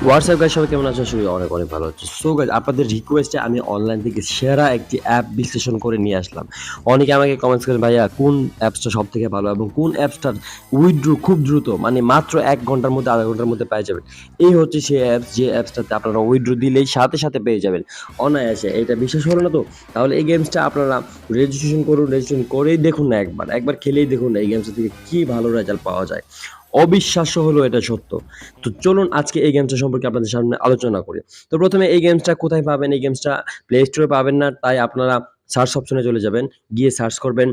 WhatsApp guys, সবাই কেমন আছেন? আসলে অনেক অনেক ভালো আছি। সো গাইস, আপনাদের রিকোয়েস্টে আমি অনলাইন থেকে সেরা একটি অ্যাপ বিশ্লেষণ করে নিয়ে আসলাম। অনেকে আমাকে কমেন্টস করেন, ভাইয়া কোন অ্যাপসটা সবথেকে ভালো এবং কোন অ্যাপসটার উইথড্র খুব দ্রুত, মানে মাত্র ১ ঘন্টার মধ্যে, আধা ঘন্টার মধ্যে পেয়ে যাবেন। এই হচ্ছে সেই অ্যাপস, যে অ্যাপসটাতে আপনারা উইথড্র দিলেই সাথে সাথে পেয়ে যাবেন অনায়াসে। এটা বিশ্বাস হলো না তো? তাহলে এই গেমসটা আপনারা রেজিস্ট্রেশন করুন, রেজিস্ট্রেশন করেই দেখুন না, একবার খেলেই দেখুন না এই গেমসটা থেকে কি ভালো রেজাল্ট পাওয়া যায়। অবিশ্বাস্য হলেও এটা সত্য। তো চলুন আজকে এই গেমসটা সম্পর্কে আপনাদের সামনে আলোচনা করি। তো প্রথমে এই গেমসটা কোথায় পাবেন? এই গেমসটা প্লে স্টোরে পাবেন না, তাই আপনারা সার্চ অপশনে চলে যাবেন। গিয়ে সার্চ করবেন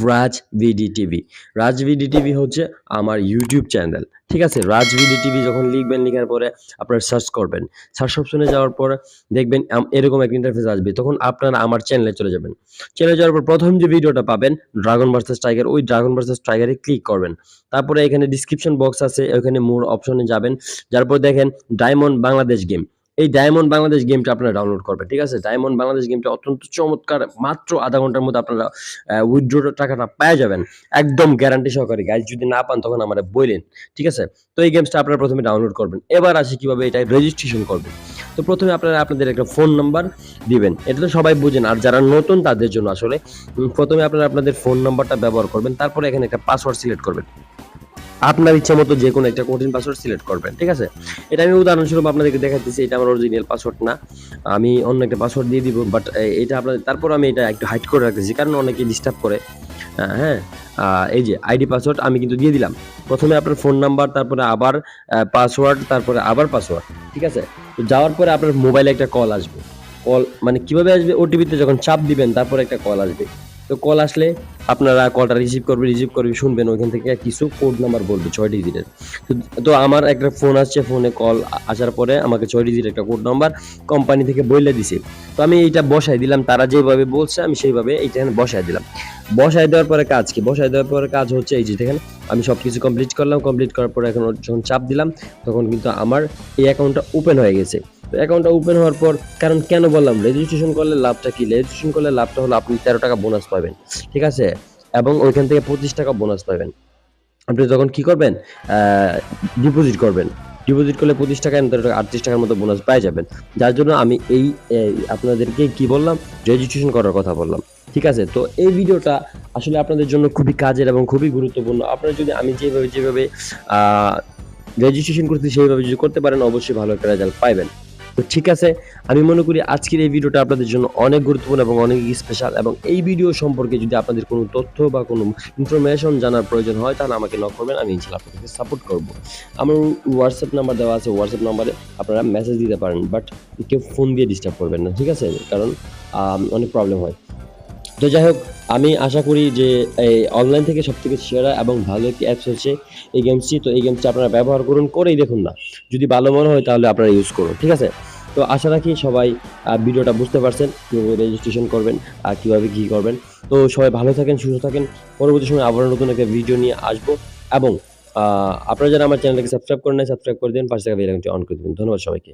রাজ ভিডি টিভি। রাজ ভিডি টিভি হচ্ছে আমার ইউটিউব চ্যানেল। ঠিক আছে? রাজ ভিডি টিভি যখন লিখবেন, লিখার পরে আপনারা সার্চ করবেন। সার্চ অপশনে যাওয়ার পর দেখবেন এরকম একটা ইন্টারফেস আসবে। তখন আপনারা আমার চ্যানেলে চলে যাবেন। চ্যানেলে যাওয়ার পর ১ম যে ভিডিওটা পাবেন ড্রাগন ভার্সাস টাইগার, ওই ড্রাগন ভার্সাস টাইগারে ক্লিক করবেন। তারপরে এখানে ডেসক্রিপশন বক্স আছে, ওখানে মোর অপশনে যাবেন। যার পর দেখেন ডায়মন্ড বাংলাদেশ গেম। এই ডায়মন্ড বাংলাদেশ গেমটা আপনারা ডাউনলোড করবেন। ঠিক আছে? ডায়মন্ড বাংলাদেশ গেমটা অত্যন্ত চমৎকার। মাত্র আধা ঘন্টার মধ্যে আপনারা উইথড্র টাকাটা পেয়ে যাবেন। একদম গ্যারান্টি সহকারে। গাইস, যদি না পান তখন আমারে বইলেন। ঠিক আছে? তো এই গেমসটা আপনারা ১ম এ ডাউনলোড করবেন। এবার আসি কিভাবে এটা রেজিস্ট্রেশন করবেন। তো ১ম এ আপনারা আপনাদের একটা ফোন নাম্বার দিবেন। এটা তো সবাই বুঝেন। আর যারা নতুন তাদের জন্য আসলে ১ম এ আপনারা আপনাদের ফোন নাম্বারটা ব্যবহার করবেন। তারপরে এখানে একটা পাসওয়ার্ড সিলেক্ট করবেন। আপনার ইচ্ছামতো যেকোনো একটা কঠিন পাসওয়ার্ড সিলেক্ট করবেন। ঠিক আছে? এটা আমি উদাহরণস্বরূপ আপনাদেরকে দেখাইতেছি। এটা আমার অরিজিনাল পাসওয়ার্ড না। আমি অন্য একটা পাসওয়ার্ড দিয়ে দিব। বাট এটা আপনাদের, তারপর আমি এটা একটু হাইড করে রাখতেছি। কারণ অনেকে ডিস্টার্ব করে। হ্যাঁ? এই যে আইডি পাসওয়ার্ড আমি কিন্তু দিয়ে দিলাম। ১ম এ আপনার ফোন নাম্বার, তারপরে আবার পাসওয়ার্ড, তারপরে আবার পাসওয়ার্ড। ঠিক আছে? তো যাওয়ার পরে আপনার মোবাইলে একটা কল আসবে। কল মানে কিভাবে আসবে? ওটিপিতে যখন চাপ দিবেন তারপরে একটা কল আসবে। তো কল আসলে আপনারা কলটা রিসিভ করবে, শুনবেন। ওইখান থেকে কিছু কোড নাম্বার বলবে ৬ ডিজিটের। তো তো আমার একটা ফোন আসছে, ফোনে কল আসার পরে আমাকে ৬ ডিজিটের একটা কোড নাম্বার কোম্পানি থেকে বইলে দিছে। তো আমি এইটা বসায় দিলাম। তারা যেভাবে বলছে আমি সেইভাবে এইটা বসায় দিলাম। বসায় দেওয়ার পরে কাজ কি? বসায় দেওয়ার পরে কাজ হচ্ছে এই যে দেখেন, আমি সবকিছু কমপ্লিট করলাম। কমপ্লিট করার পরে এখন যখন চাপ দিলাম তখন কিন্তু আমার এই অ্যাকাউন্টটা ওপেন হয়ে গেছে। তো অ্যাকাউন্টটা ওপেন হওয়ার পর, কারণ কেন বললাম রেজিস্ট্রেশন করলে লাভটা কি? রেজিস্ট্রেশন করলে লাভটা হলো আপনি ১৩ টাকা বোনাস পাবেন। ঠিক আছে? এবং ওইখান থেকে ২৫ টাকা বোনাস পাবেন। আপনি তখন কি করবেন? আ ডিপোজিট করবেন। ডিপোজিট করলে ২৫ টাকা, ৩৮ টাকার মতো বোনাস পেয়ে যাবেন। যার জন্য আমি আপনাদেরকে কি বললাম? রেজিস্ট্রেশন করার কথা বললাম। ঠিক আছে? তো এই ভিডিওটা আসলে আপনাদের জন্য খুবই কাজের এবং খুবই গুরুত্বপূর্ণ। আপনারা যদি আমি যেভাবে আ রেজিস্ট্রেশন করতেছি সেইভাবে যদি করতে পারেন, অবশ্যই ভালো একটা রেজাল্ট পাইবেন। তো ঠিক আছে, আমি মনে করি আজকের এই ভিডিওটা আপনাদের জন্য অনেক গুরুত্বপূর্ণ এবং অনেক স্পেশাল, এবং এই ভিডিও সম্পর্কে যদি আপনাদের কোনো তথ্য বা কোনো ইনফরমেশন জানার প্রয়োজন হয় তাহলে আমাকে নক করবেন। আমি ইনশাআল্লাহ আপনাদেরকে সাপোর্ট করব। আমার হোয়াটসঅ্যাপ নাম্বার দেওয়া আছে। হোয়াটসঅ্যাপ নাম্বারে আপনারা মেসেজ দিতে পারেন। বাট কেউ ফোন দিয়ে ডিস্টার্ব করবেন না। ঠিক আছে? কারণ অনেক প্রবলেম হয়। তো যাই হোক, আমি আশা করি যে এই অনলাইন থেকে সবথেকে সেরা এবং ভালো একটি অ্যাপস হচ্ছে এই গেমসটি। তো এই গেমসটি আপনারা ব্যবহার করুন, করেই দেখুন না। যদি ভালো মনে হয় তাহলে আপনারা ইউজ করুন। ঠিক আছে? তো আশা রাখি সবাই ভিডিওটা বুঝতে পারছেন, কিভাবে রেজিস্ট্রেশন করবেন আর কিভাবে কি করবেন। তো সবাই ভালো থাকেন, সুস্থ থাকেন। পরবর্তী সময়ে আবারও নতুন একটা ভিডিও নিয়ে আসবো, এবং আপনারা যারা আমার চ্যানেলটাকে সাবস্ক্রাইব করেন নাই, সাবস্ক্রাইব করে দিন। পাশে থাকা বেল আইকনটি অন করে দিবেন। ধন্যবাদ সবাইকে।